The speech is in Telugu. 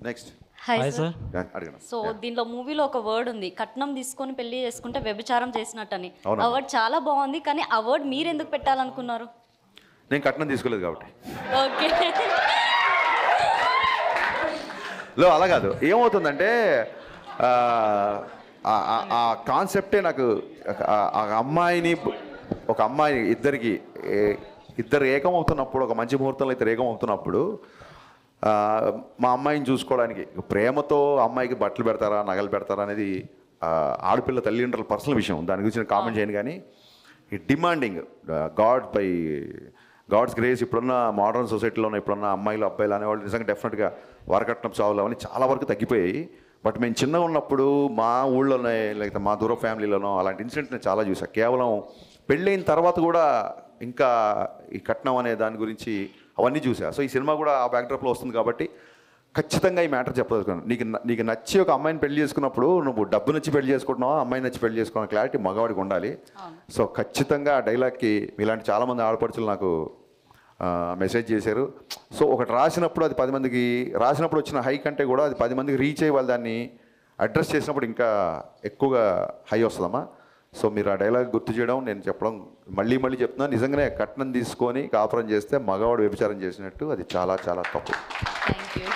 Next hi hi sir. Sir. అడిగిన సో దీనిలో మూవీలో ఒక వర్డ్ ఉంది, కట్నం తీసుకొని పెళ్లి చేసుకుంటే వ్యభిచారం చేసినట్టని. అవునా? ఆ వర్డ్ చాలా బాగుంది, కానీ ఆ వర్డ్ మీరు ఎందుకు పెట్టాలనుకున్నారు? నేను కట్నం తీసుకోలేదు కాబట్టి. ఓకే. అలా కాదు, ఏమవుతుందంటే ఆ కాన్సెప్టే నాకు ఆ అమ్మాయిని ఒక అమ్మాయి ఇద్దరు ఏకమవుతున్నప్పుడు, ఒక మంచి ముహూర్తంలో ఇద్దరు ఏకమవుతున్నప్పుడు మా అమ్మాయిని చూసుకోవడానికి ప్రేమతో అమ్మాయికి బట్టలు పెడతారా నగలు పెడతారా అనేది ఆడపిల్ల తల్లిదండ్రుల పర్సనల్ విషయం, దాని గురించి నేను కామెంట్ చేయను. కానీ ఈ డిమాండింగ్ గాడ్స్ గ్రేస్ ఇప్పుడున్న మోడర్న్ సొసైటీలో ఇప్పుడున్న అమ్మాయిలు అబ్బాయిలు అనేవాళ్ళు నిజంగా డెఫినెట్గా వరకట్నం చావులు అవన్నీ చాలా వరకు తగ్గిపోయాయి. బట్ మేము చిన్నగా ఉన్నప్పుడు మా ఊళ్ళోనే లేకపోతే మా దూర ఫ్యామిలీలోనో అలాంటి ఇన్సిడెంట్ నేను చాలా చూసాను. కేవలం పెళ్ళైన తర్వాత కూడా ఇంకా ఈ కట్నం అనే దాని గురించి అవన్నీ చూసా. సో ఈ సినిమా కూడా ఆ బ్యాక్డ్రాప్లో వస్తుంది కాబట్టి ఖచ్చితంగా ఈ మ్యాటర్ చెప్పదలుచుకున్నాను. నీకు నచ్చి ఒక అమ్మాయిని పెళ్లి చేసుకున్నప్పుడు నువ్వు డబ్బు నచ్చి పెళ్లి చేసుకుంటున్నావా, అమ్మాయిని నచ్చి పెళ్లి చేసుకున్న క్లారిటీ మగవాడికి ఉండాలి. సో ఖచ్చితంగా ఆ డైలాగ్కి ఇలాంటి చాలామంది ఆడపడుచులు నాకు మెసేజ్ చేశారు. సో ఒకటి రాసినప్పుడు అది 10 మందికి రాసినప్పుడు వచ్చిన హై కంటే కూడా అది 10 మందికి రీచ్ అయ్యి వాళ్ళు దాన్ని అడ్రస్ చేసినప్పుడు ఇంకా ఎక్కువగా హై వస్తుందమ్మా. సో మీరు ఆ డైలాగ్ గుర్తు చేయడం, నేను చెప్పడం మళ్ళీ చెప్తున్నాను. నిజంగానే కట్నం తీసుకొని కాపురం చేస్తే మగవాడు వ్యభిచారం చేసినట్టు, అది చాలా చాలా తప్పు. Thank you.